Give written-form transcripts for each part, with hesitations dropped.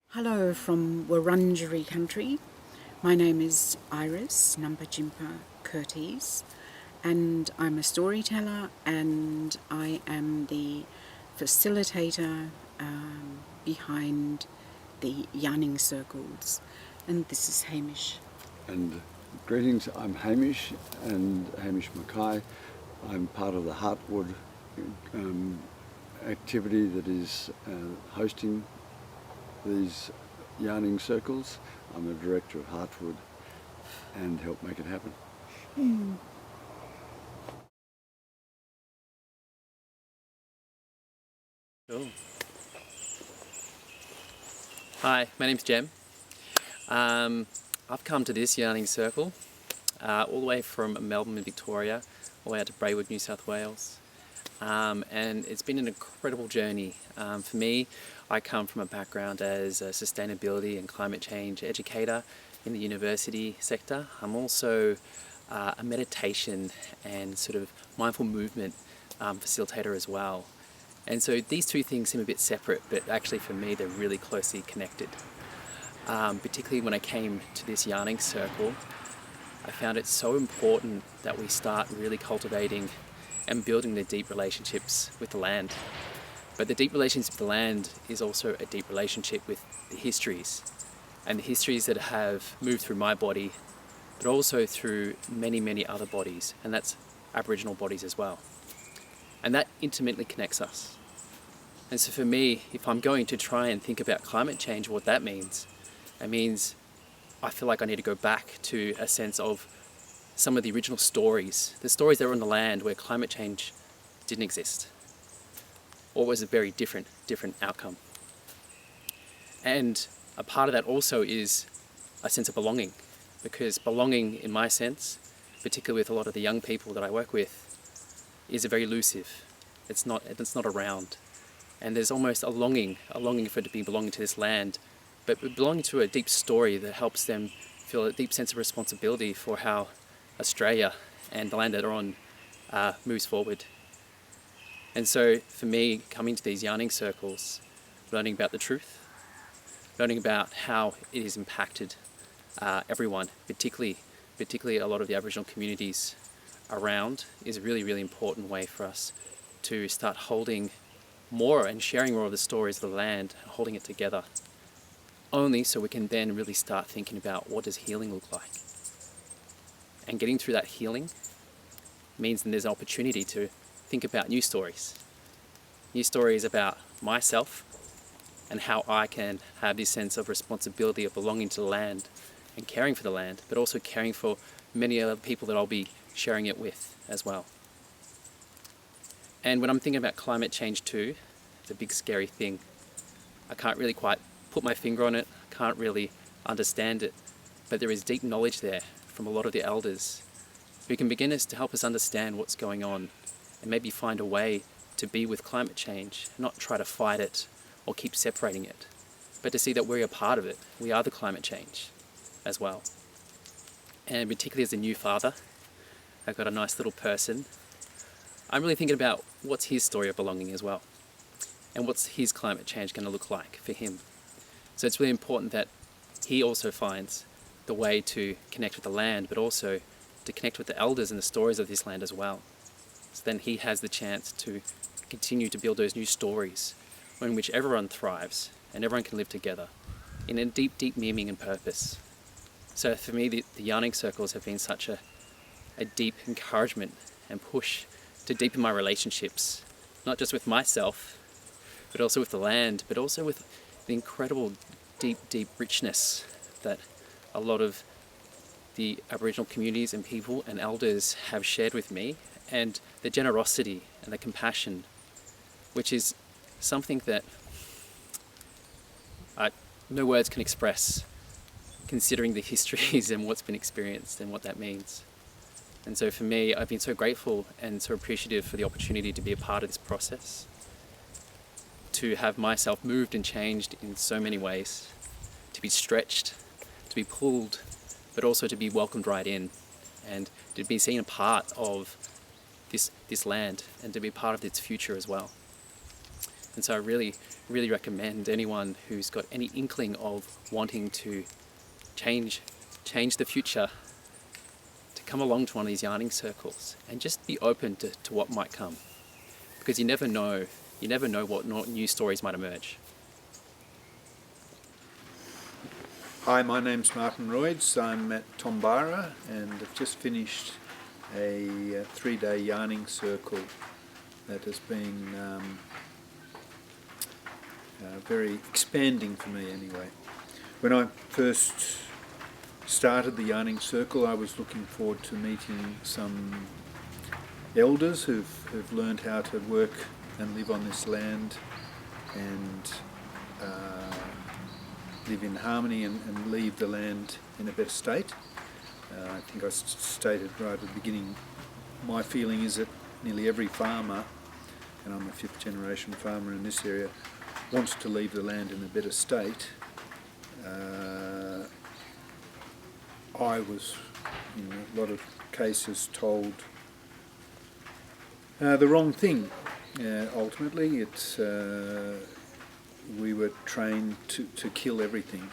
Hello from Wurundjeri country. My name is Iris Numbajimpa Curtis and I'm a storyteller and I am the facilitator behind the yarning circles, and this is Hamish. And greetings, I'm Hamish and Hamish Mackay. I'm part of the Heartwood activity that is hosting these yarning circles. I'm the director of Heartwood and help make it happen. Cool. Hi, my name's Jem. I've come to this yarning circle all the way from Melbourne in Victoria, all the way out to Braewood, New South Wales. And it's been an incredible journey. For me, I come from a background as a sustainability and climate change educator in the university sector. I'm also a meditation and sort of mindful movement facilitator as well. And so these two things seem a bit separate, but actually for me they're really closely connected. Particularly when I came to this yarning circle, I found it so important that we start really cultivating and building the deep relationships with the land. But the deep relationship with the land is also a deep relationship with the histories, and the histories that have moved through my body, but also through many, many other bodies, and that's Aboriginal bodies as well. And that intimately connects us. And so for me, if I'm going to try and think about climate change, what that means, it means I feel like I need to go back to a sense of some of the original stories, the stories that were on the land where climate change didn't exist, or was a very different outcome. And a part of that also is a sense of belonging, because belonging, in my sense, particularly with a lot of the young people that I work with, is very elusive. It's not around. And there's almost a longing for it to be belonging to this land, but belonging to a deep story that helps them feel a deep sense of responsibility for how Australia and the land that they're on moves forward. And so for me, coming to these yarning circles, learning about the truth, learning about how it has impacted everyone, particularly a lot of the Aboriginal communities around, is a really, really important way for us to start holding more and sharing more of the stories of the land, holding it together. Only so we can then really start thinking about what does healing look like. And getting through that healing means then there's an opportunity to think about new stories about myself and how I can have this sense of responsibility of belonging to the land and caring for the land, but also caring for many other people that I'll be sharing it with as well. And when I'm thinking about climate change too, it's a big scary thing. I can't really quite put my finger on it, can't really understand it, but there is deep knowledge there from a lot of the elders who can begin to help us understand what's going on and maybe find a way to be with climate change, not try to fight it or keep separating it, but to see that we're a part of it. We are the climate change as well. And particularly as a new father, I've got a nice little person. I'm really thinking about what's his story of belonging as well, and what's his climate change going to look like for him. So it's really important that he also finds the way to connect with the land, but also to connect with the elders and the stories of this land as well. So then he has the chance to continue to build those new stories in which everyone thrives and everyone can live together in a deep, deep meaning and purpose. So for me, the yarning circles have been such a deep encouragement and push to deepen my relationships, not just with myself, but also with the land, but also with the incredible deep, deep richness that a lot of the Aboriginal communities and people and elders have shared with me, and the generosity and the compassion, which is something that no words can express, considering the histories and what's been experienced and what that means. And so for me, I've been so grateful and so appreciative for the opportunity to be a part of this process, to have myself moved and changed in so many ways, to be stretched, to be pulled, but also to be welcomed right in, and to be seen a part of this land and to be part of its future as well. And so I really, really recommend anyone who's got any inkling of wanting to change the future to come along to one of these yarning circles and just be open to what might come. Because you never know what new stories might emerge. Hi, my name's Martin Royds. I'm at Tombara and I've just finished a 3-day yarning circle that has been very expanding for me anyway. When I first started the yarning circle, I was looking forward to meeting some elders who've learned how to work and live on this land and live in harmony and leave the land in a better state. I think I stated right at the beginning, my feeling is that nearly every farmer, and I'm a 5th generation farmer in this area, wants to leave the land in a better state. I was, in a lot of cases, told the wrong thing. Ultimately, it's we were trained to kill everything,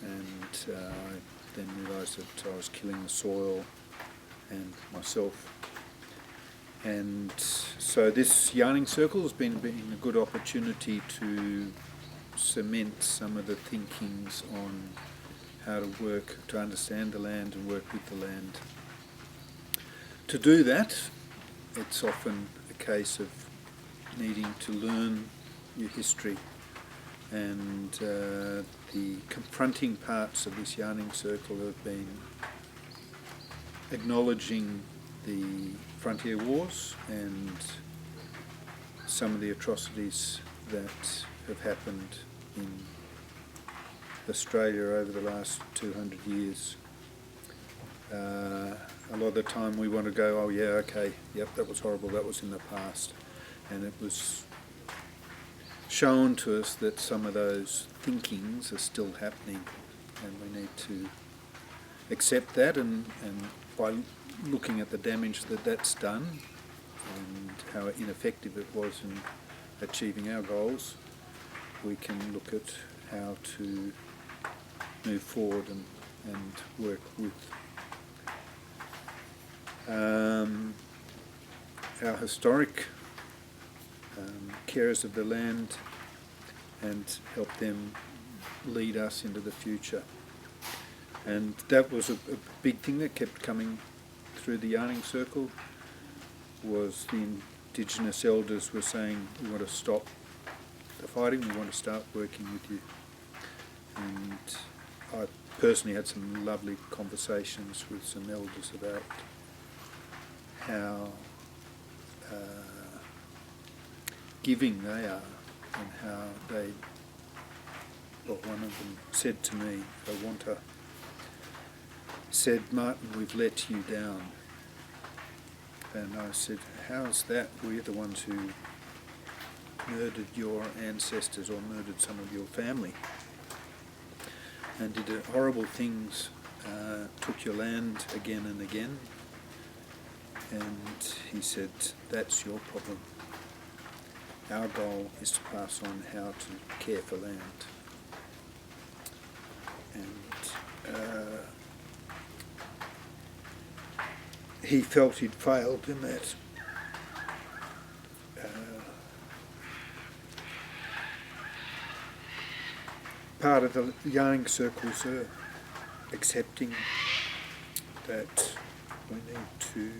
and I then realised that I was killing the soil and myself. And so this yarning circle has been a good opportunity to cement some of the thinkings on how to work, to understand the land and work with the land. To do that, it's often a case of needing to learn your history, and the confronting parts of this yarning circle have been acknowledging the frontier wars and some of the atrocities that have happened in Australia over the last 200 years. A lot of the time we want to go, oh yeah, okay, yep, that was horrible, that was in the past. And it was shown to us that some of those thinkings are still happening, and we need to accept that, and by looking at the damage that's done and how ineffective it was in achieving our goals, we can look at how to move forward and work with our historic carers of the land and help them lead us into the future. And that was a big thing that kept coming through the yarning circle, was the Indigenous elders were saying, we want to stop the fighting, we want to start working with you. And I personally had some lovely conversations with some elders about how giving they are, and how they, well, one of them said to me, Awanta, said, Martin, we've let you down. And I said, how's that? We're the ones who murdered your ancestors or murdered some of your family and did horrible things, took your land again and again. And he said, that's your problem. Our goal is to pass on how to care for land. And he felt he'd failed in that. Part of the yarning circles are accepting that we need to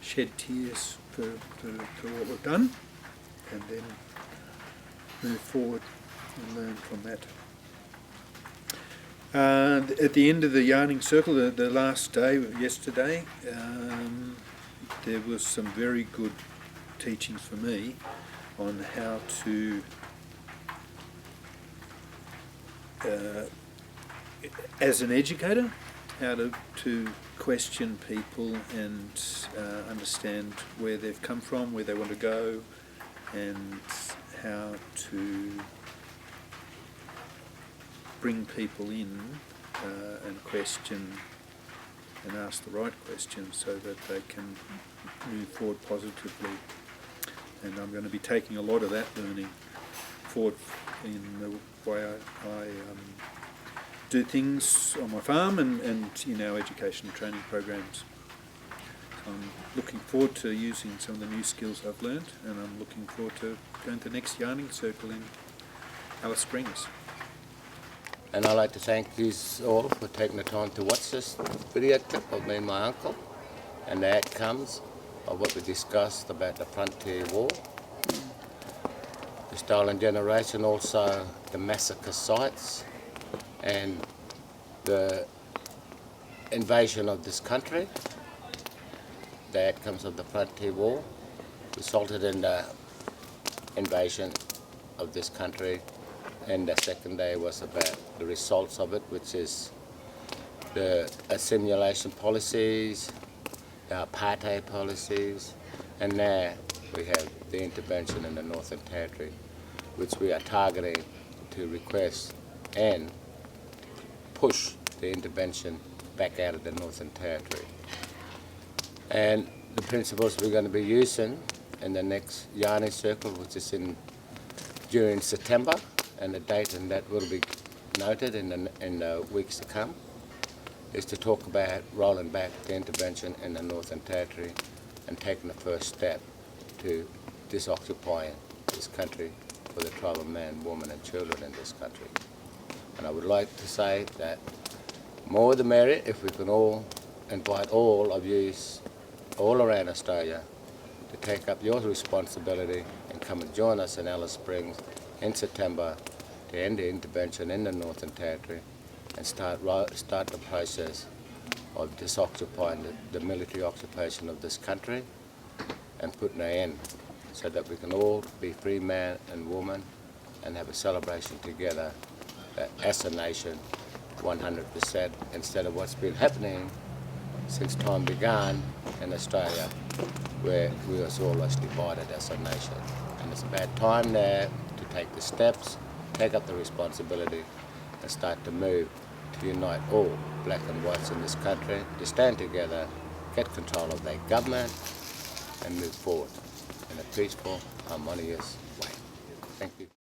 shed tears for what we've done, and then move forward and learn from that. At the end of the yarning circle, the last day, yesterday, there was some very good teachings for me on how to, as an educator, how to question people and understand where they've come from, where they want to go, and how to bring people in and question and ask the right questions so that they can move forward positively. and I'm going to be taking a lot of that learning forward in the way I do things on my farm and in our education and training programs. I'm looking forward to using some of the new skills I've learned, and I'm looking forward to going to the next yarning circle in Alice Springs. And I'd like to thank you all for taking the time to watch this video clip of me and my uncle and the outcomes of what we discussed about the frontier war, the stolen generation, also the massacre sites and the invasion of this country. The outcomes of the frontier war resulted in the invasion of this country, and the second day was about the results of it, which is the assimilation policies, the apartheid policies, and now we have the intervention in the Northern Territory, which we are targeting to request and push the intervention back out of the Northern Territory. And the principles we're going to be using in the next yarning circle, which is during September, and the date and that will be noted in the weeks to come, is to talk about rolling back the intervention in the Northern Territory and taking the first step to disoccupying this country for the tribal man, woman and children in this country. And I would like to say that more the merrier if we can all invite all of you all around Australia to take up your responsibility and come and join us in Alice Springs in September to end the intervention in the Northern Territory and start the process of disoccupying the military occupation of this country and putting an end so that we can all be free man and woman and have a celebration together as a nation 100% instead of what's been happening since time began in Australia, where we was always divided as a nation. And it's about time now to take the steps, take up the responsibility and start to move to unite all black and whites in this country, to stand together, get control of their government and move forward in a peaceful, harmonious way. Thank you.